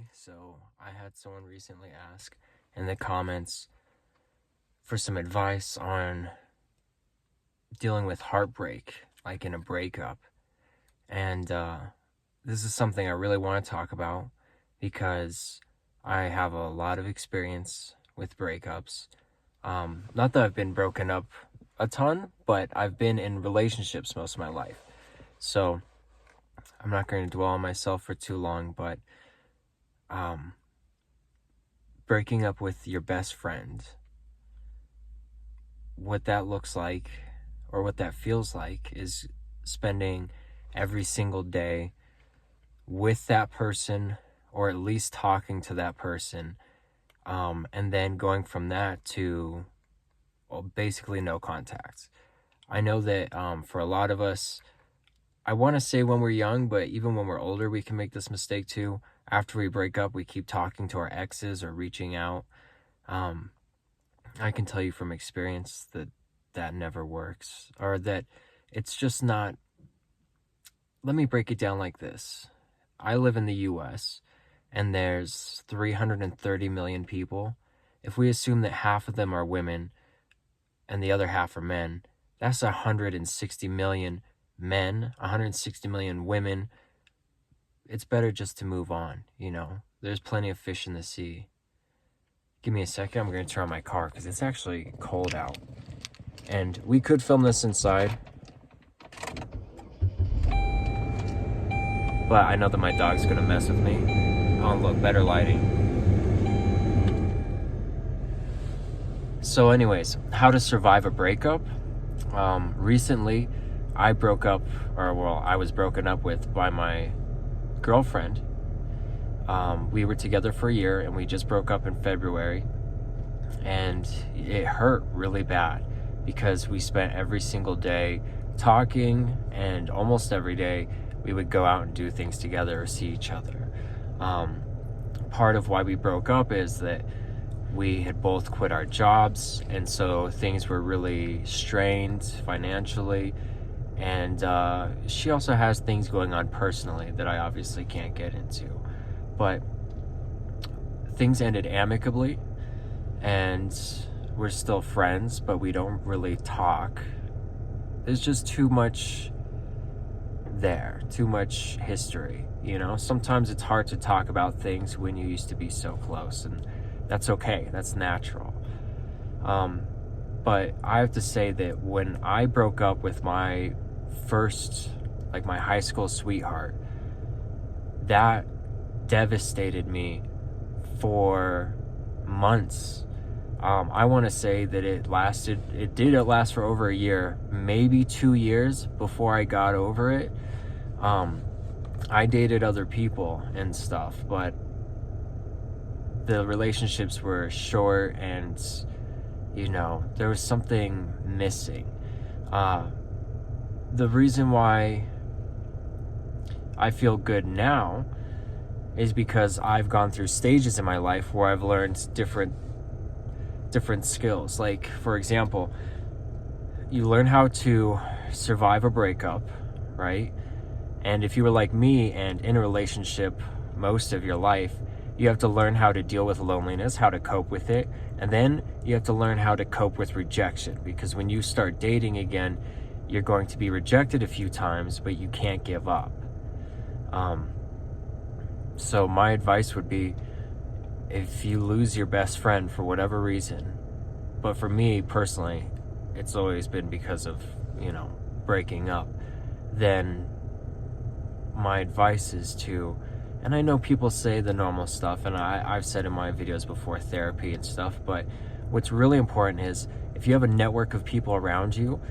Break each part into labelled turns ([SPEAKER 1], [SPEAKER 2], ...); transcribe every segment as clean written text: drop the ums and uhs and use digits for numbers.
[SPEAKER 1] today. So I had someone recently ask in the comments for some advice on dealing with heartbreak, like in a breakup. And this is something I really want to talk about because I have a lot of experience with breakups. Not that I've been broken up a ton, but I've been in relationships most of my life. So I'm not going to dwell on myself for too long, but breaking up with your best friend, what that looks like or what that feels like is spending every single day with that person, or at least talking to that person, and then going from that to basically no contact. I know that for a lot of us, I want to say when we're young, but even when we're older, we can make this mistake too. After we break up, we keep talking to our exes or reaching out. I can tell you from experience that that never works, or that it's just not. Let me break it down like this. I live in the US and there's 330 million people. If we assume that half of them are women and the other half are men, that's 160 million men, 160 million women. It's better just to move on, you know? There's plenty of fish in the sea. Give me a second, I'm going to turn on my car because it's actually cold out. And we could film this inside, but I know that my dog's going to mess with me. Oh, look, better lighting. So anyways, how to survive a breakup. Recently, I was broken up with by my girlfriend. We were together for a year and we just broke up in February, and it hurt really bad because we spent every single day talking, and almost every day we would go out and do things together or see each other. Part of why we broke up is that we had both quit our jobs, and so things were really strained financially. And she also has things going on personally that I obviously can't get into. But things ended amicably, and we're still friends, but we don't really talk. There's just too much there, too much history, you know? Sometimes it's hard to talk about things when you used to be so close, and that's okay, that's natural. But I have to say that when I broke up with my first, like my high school sweetheart, that devastated me for months. I want to say that it did last for over a year, maybe 2 years before I got over it. I dated other people and stuff, but the relationships were short, and you know, there was something missing. The reason why I feel good now is because I've gone through stages in my life where I've learned different skills. Like, for example, you learn how to survive a breakup, right? And if you were like me and in a relationship most of your life, you have to learn how to deal with loneliness, how to cope with it, and then you have to learn how to cope with rejection, because when you start dating again, you're going to be rejected a few times, but you can't give up. So my advice would be, if you lose your best friend for whatever reason, but for me personally, it's always been because of, you know, breaking up, then my advice is to, and I know people say the normal stuff, and I've said in my videos before, therapy and stuff, but what's really important is, if you have a network of people around you,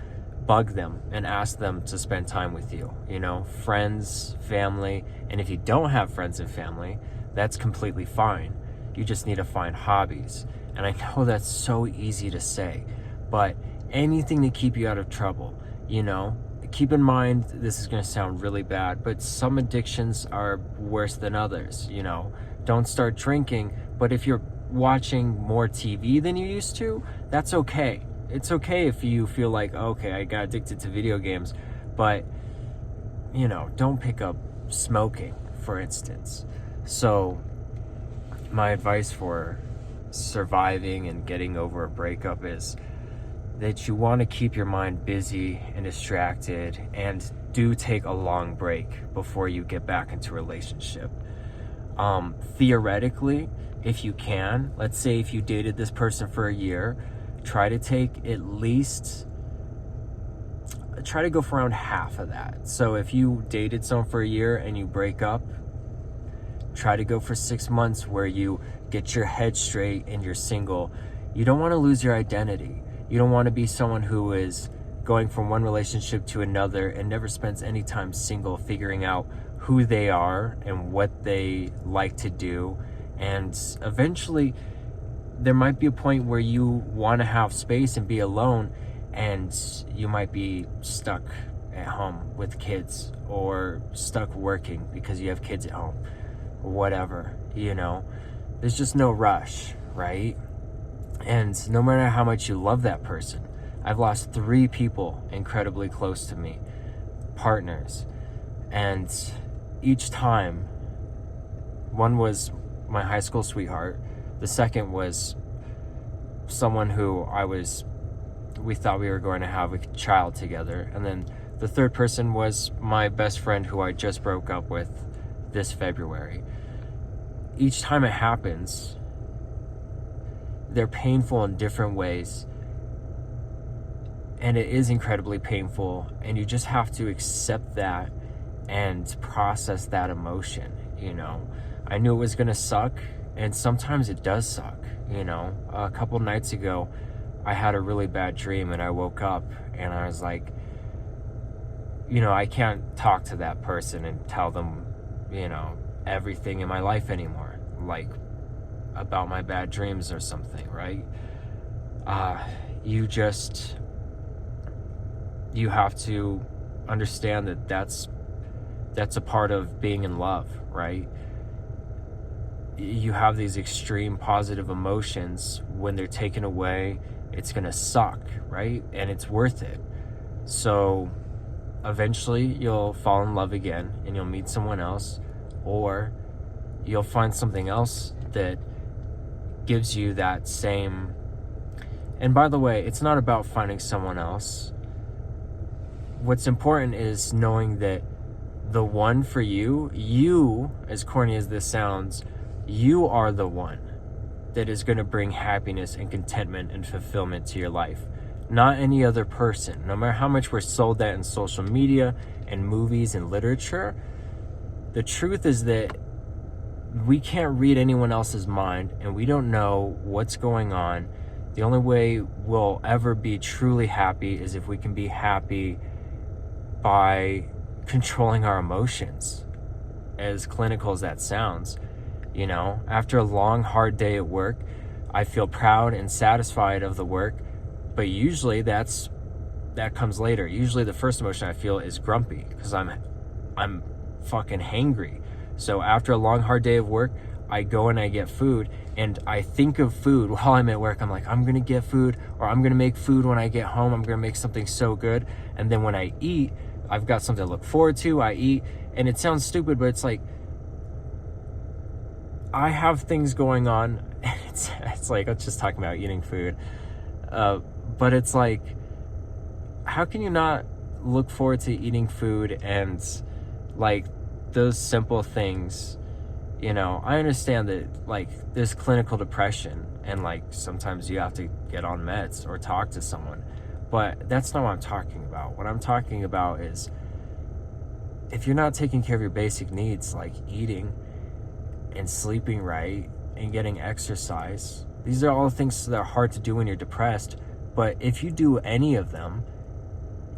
[SPEAKER 1] bug them and ask them to spend time with you, you know, friends, family. And if you don't have friends and family, that's completely fine. You just need to find hobbies. And I know that's so easy to say, but anything to keep you out of trouble, you know. Keep in mind, this is going to sound really bad, but some addictions are worse than others, you know. Don't start drinking, but if you're watching more TV than you used to, that's okay. It's okay if you feel like, okay, I got addicted to video games, but, you know, don't pick up smoking, for instance. So my advice for surviving and getting over a breakup is that you want to keep your mind busy and distracted, and do take a long break before you get back into a relationship. Theoretically, if you can, let's say if you dated this person for a year, try to go for around half of that. So if you dated someone for a year and you break up, try to go for 6 months where you get your head straight and you're single. You don't want to lose your identity. You don't want to be someone who is going from one relationship to another and never spends any time single, figuring out who they are and what they like to do. And eventually there might be a point where you want to have space and be alone, and you might be stuck at home with kids, or stuck working because you have kids at home, or whatever, there's just no rush, right? And no matter how much you love that person, I've lost 3 people incredibly close to me, partners, and each time, one was my high school sweetheart, the second was someone who we thought we were going to have a child together, and then the third person was my best friend who I just broke up with this February. Each time it happens, they're painful in different ways, and it is incredibly painful, and you just have to accept that and process that emotion. I knew it was gonna suck, and sometimes it does suck. A couple nights ago I had a really bad dream, and I woke up and I was like, I can't talk to that person and tell them everything in my life anymore, like about my bad dreams or something, right? You have to understand that that's a part of being in love, right? You have these extreme positive emotions. When they're taken away, it's gonna suck, right? And it's worth it. So eventually you'll fall in love again, and you'll meet someone else, or you'll find something else that gives you that same. And by the way, it's not about finding someone else. What's important is knowing that the one for you, as corny as this sounds, you are the one that is going to bring happiness and contentment and fulfillment to your life, not any other person. No matter how much we're sold that in social media and movies and literature, the truth is that we can't read anyone else's mind, and we don't know what's going on. The only way we'll ever be truly happy is if we can be happy by controlling our emotions, as clinical as that sounds. After a long, hard day at work, I feel proud and satisfied of the work, but usually that comes later. Usually the first emotion I feel is grumpy, because I'm fucking hangry. So after a long, hard day of work, I go and I get food, and I think of food while I'm at work. I'm like, I'm gonna get food, or I'm gonna make food when I get home. I'm gonna make something so good. And then when I eat, I've got something to look forward to. I eat, and it sounds stupid, but it's like, I have things going on. It's like, I'm just talking about eating food. But it's like, how can you not look forward to eating food and like those simple things? I understand that like there's clinical depression, and like sometimes you have to get on meds or talk to someone, but that's not what I'm talking about. What I'm talking about is, if you're not taking care of your basic needs, like eating and sleeping right and getting exercise, these are all things that are hard to do when you're depressed. But if you do any of them,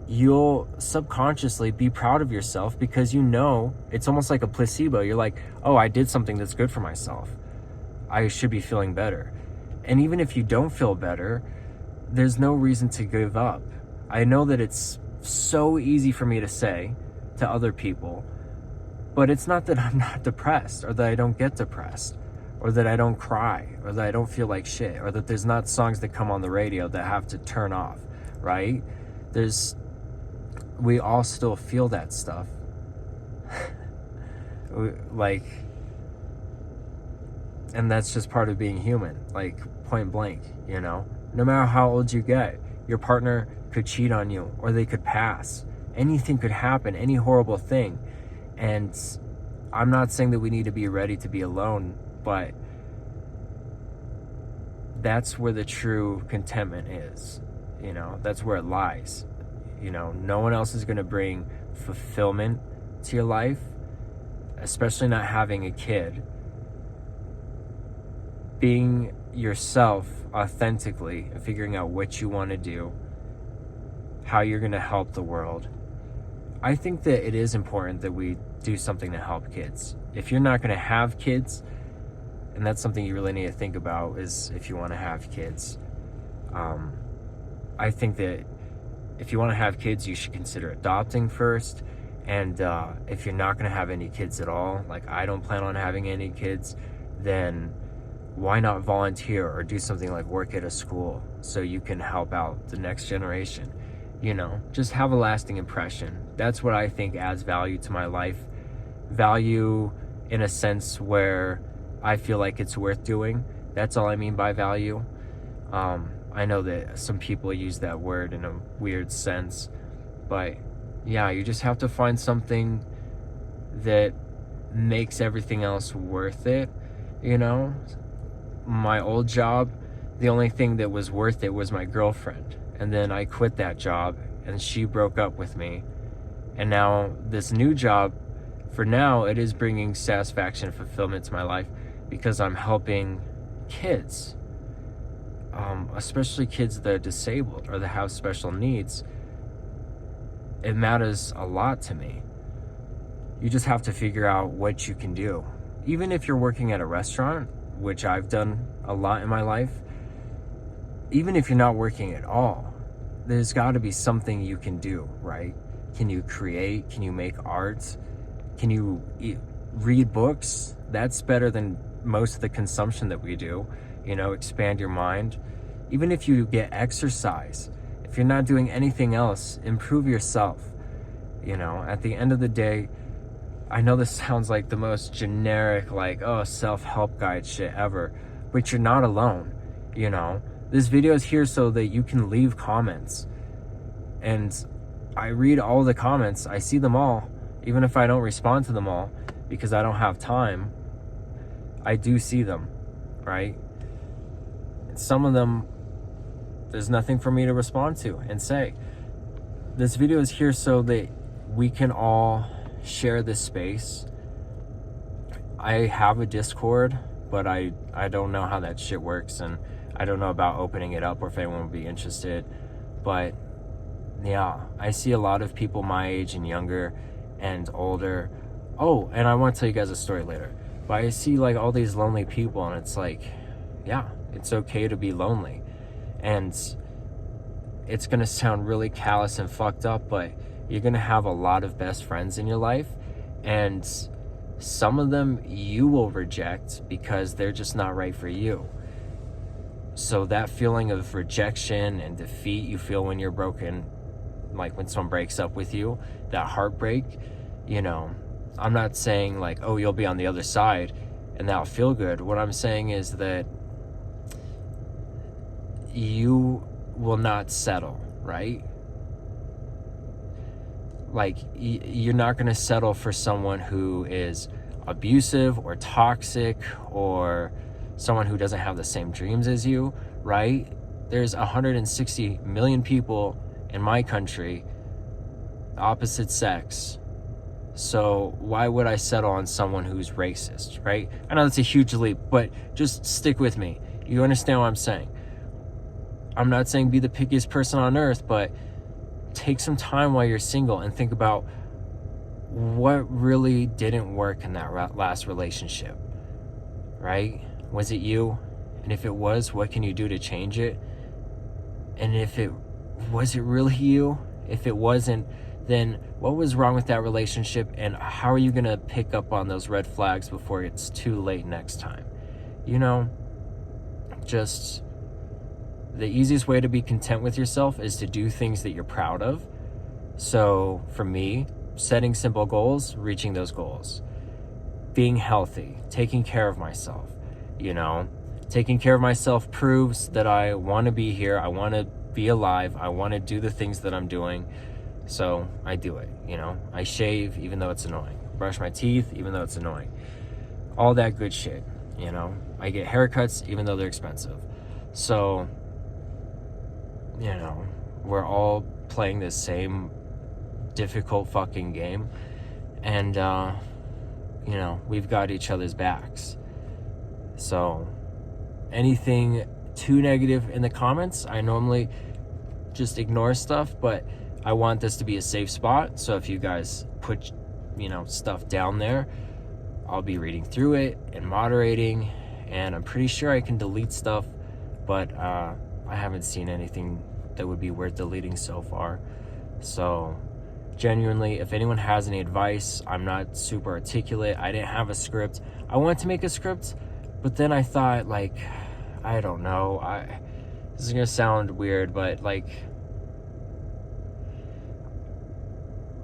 [SPEAKER 1] you'll subconsciously be proud of yourself, because it's almost like a placebo. You're like, oh, I did something that's good for myself. I should be feeling better. And even if you don't feel better, there's no reason to give up. I know that it's so easy for me to say to other people, but it's not that I'm not depressed, or that I don't get depressed, or that I don't cry, or that I don't feel like shit, or that there's not songs that come on the radio that I have to turn off, right? We all still feel that stuff. And that's just part of being human, like point blank, you know? No matter how old you get, your partner could cheat on you, or they could pass. Anything could happen, any horrible thing. And I'm not saying that we need to be ready to be alone, but that's where the true contentment is. You know, that's where it lies. You know, no one else is going to bring fulfillment to your life, especially not having a kid. Being yourself authentically and figuring out what you want to do, how you're going to help the world. I think that it is important that we do something to help kids. If you're not going to have kids, and that's something you really need to think about, is if you want to have kids. I think that if you want to have kids, you should consider adopting first. And if you're not going to have any kids at all, like I don't plan on having any kids, then why not volunteer or do something like work at a school so you can help out the next generation? You know, just have a lasting impression. That's what I think adds value to my life. Value in a sense where I feel like it's worth doing. That's all I mean by value. I know that some people use that word in a weird sense, but yeah, you just have to find something that makes everything else worth it, you know? My old job, the only thing that was worth it was my girlfriend. And then I quit that job and she broke up with me. And now this new job, for now, it is bringing satisfaction and fulfillment to my life because I'm helping kids, especially kids that are disabled or that have special needs. It matters a lot to me. You just have to figure out what you can do. Even if you're working at a restaurant, which I've done a lot in my life, even if you're not working at all, there's got to be something you can do, right? Can you create? Can you make art? Can you read books? That's better than most of the consumption that we do. You know, expand your mind. Even if you get exercise, if you're not doing anything else, improve yourself. You know, at the end of the day, I know this sounds like the most generic, like, oh, self-help guide shit ever, but you're not alone, you know? This video is here so that you can leave comments. And I read all the comments. I see them all, even if I don't respond to them all, because I don't have time. I do see them, right? And some of them, there's nothing for me to respond to and say. This video is here so that we can all share this space. I have a Discord, but I don't know how that shit works, and I don't know about opening it up or if anyone would be interested. But yeah, I see a lot of people my age and younger and older. Oh, and I want to tell you guys a story later, but I see like all these lonely people, and it's like, yeah, it's okay to be lonely. And it's gonna sound really callous and fucked up, but you're gonna have a lot of best friends in your life, and some of them you will reject because they're just not right for you. So that feeling of rejection and defeat you feel when you're broken, like when someone breaks up with you, that heartbreak, you know, I'm not saying like, oh, you'll be on the other side and that'll feel good. What I'm saying is that you will not settle, right? Like, you're not going to settle for someone who is abusive or toxic or someone who doesn't have the same dreams as you, right? There's 160 million people in my country, opposite sex. So why would I settle on someone who's racist, right? I know that's a huge leap, but just stick with me. You understand what I'm saying? I'm not saying be the pickiest person on earth, but take some time while you're single and think about what really didn't work in that last relationship, right? Was it you? And if it was, what can you do to change it? And was it really you? If it wasn't, then what was wrong with that relationship, and how are you gonna pick up on those red flags before it's too late next time? You know, just the easiest way to be content with yourself is to do things that you're proud of. So for me, setting simple goals, reaching those goals, being healthy, taking care of myself, you know. Taking care of myself proves that I want to be here, I want to be alive, I want to do the things that I'm doing, so I do it, you know. I shave even though it's annoying, brush my teeth even though it's annoying, all that good shit, you know. I get haircuts even though they're expensive. So, you know, we're all playing this same difficult fucking game, and you know, we've got each other's backs. So anything too negative in the comments, I normally just ignore stuff, but I want this to be a safe spot. So if you guys put, you know, stuff down there, I'll be reading through it and moderating, and I'm pretty sure I can delete stuff, but I haven't seen anything that would be worth deleting so far. So genuinely, if anyone has any advice, I'm not super articulate, I didn't have a script. I wanted to make a script, but then I thought, like, I don't know, this is gonna sound weird, but like,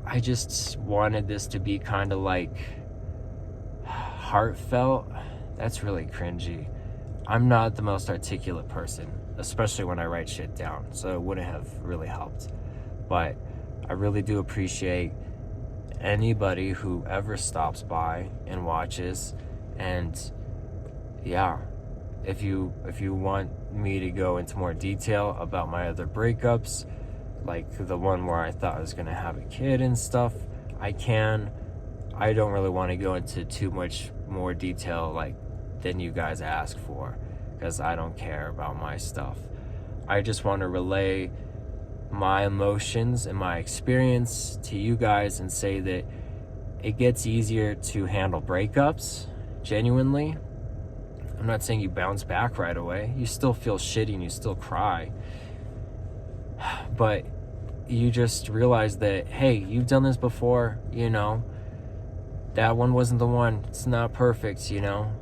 [SPEAKER 1] I just wanted this to be kind of like heartfelt. That's really cringy. I'm not the most articulate person, especially when I write shit down, so it wouldn't have really helped. But I really do appreciate anybody who ever stops by and watches. And yeah, if you want me to go into more detail about my other breakups, like the one where I thought I was gonna have a kid and stuff, I can. I don't really want to go into too much more detail like than you guys ask for, because I don't care about my stuff. I just want to relay my emotions and my experience to you guys and say that it gets easier to handle breakups, genuinely. I'm not saying you bounce back right away. You still feel shitty and you still cry. But you just realize that, hey, you've done this before, you know. That one wasn't the one. It's not perfect, you know.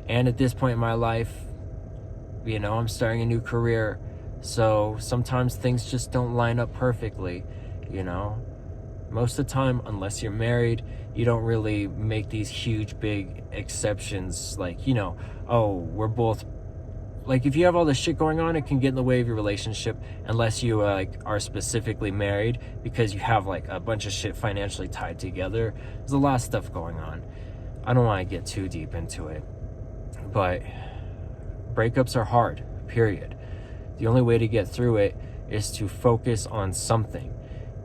[SPEAKER 1] And at this point in my life, you know, I'm starting a new career. So sometimes things just don't line up perfectly, you know. Most of the time, unless you're married, you don't really make these huge, big exceptions. Like, you know, oh, we're both, like, if you have all this shit going on, it can get in the way of your relationship, unless you like are specifically married, because you have like a bunch of shit financially tied together. There's a lot of stuff going on. I don't want to get too deep into it, but breakups are hard, period. The only way to get through it is to focus on something.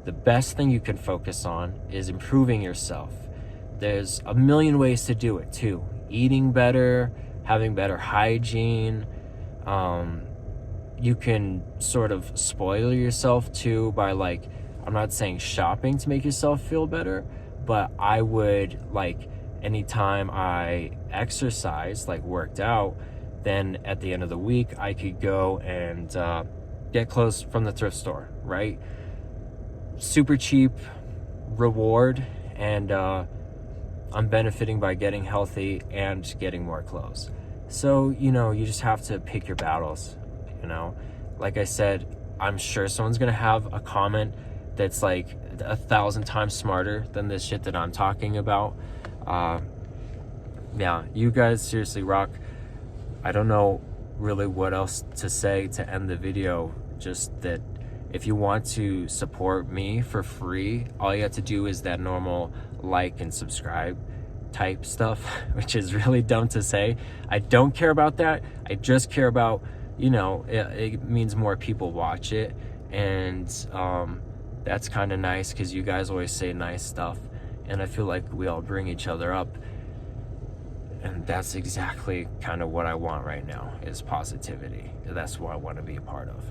[SPEAKER 1] The best thing you can focus on is improving yourself. There's a million ways to do it too. Eating better, having better hygiene. You can sort of spoil yourself too by, like, I'm not saying shopping to make yourself feel better, but I would, like, anytime I exercise, like worked out, then at the end of the week I could go and get clothes from the thrift store, right? Super cheap reward, and I'm benefiting by getting healthy and getting more clothes. So, you know, you just have to pick your battles, you know. Like I said, I'm sure someone's gonna have a comment that's like 1,000 times smarter than this shit that I'm talking about. Yeah, you guys seriously rock. I don't know really what else to say to end the video, just that if you want to support me for free, all you have to do is that normal like and subscribe type stuff, which is really dumb to say. I don't care about that. I just care about, you know, it means more people watch it, and that's kind of nice, because you guys always say nice stuff, and I feel like we all bring each other up, and that's exactly kind of what I want right now, is positivity. That's what I want to be a part of.